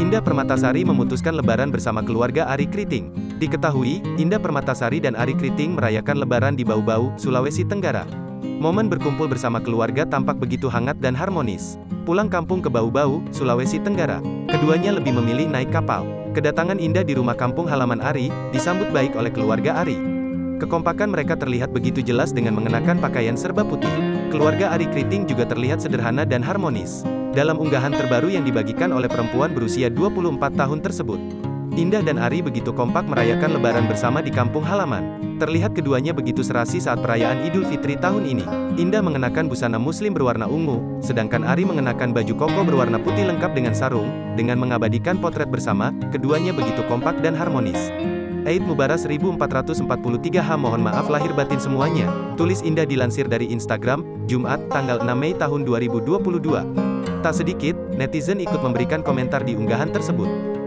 Indah Permatasari memutuskan Lebaran bersama keluarga Arie Kriting. Diketahui, Indah Permatasari dan Arie Kriting merayakan Lebaran di Bau-Bau, Sulawesi Tenggara. Momen berkumpul bersama keluarga tampak begitu hangat dan harmonis. Pulang kampung ke Bau-Bau, Sulawesi Tenggara, keduanya lebih memilih naik kapal. Kedatangan Indah di rumah kampung halaman Arie disambut baik oleh keluarga Arie. Kekompakan mereka terlihat begitu jelas dengan mengenakan pakaian serba putih. Keluarga Arie Kriting juga terlihat sederhana dan harmonis. Dalam unggahan terbaru yang dibagikan oleh perempuan berusia 24 tahun tersebut, Indah dan Arie begitu kompak merayakan Lebaran bersama di kampung halaman. Terlihat keduanya begitu serasi saat perayaan Idul Fitri tahun ini. Indah mengenakan busana muslim berwarna ungu, sedangkan Arie mengenakan baju koko berwarna putih lengkap dengan sarung. Dengan mengabadikan potret bersama, keduanya begitu kompak dan harmonis. Eid Mubarak 1443H. Mohon maaf lahir batin semuanya, tulis Indah dilansir dari Instagram, Jumat, tanggal 6 Mei tahun 2022. Tak sedikit, netizen ikut memberikan komentar di unggahan tersebut.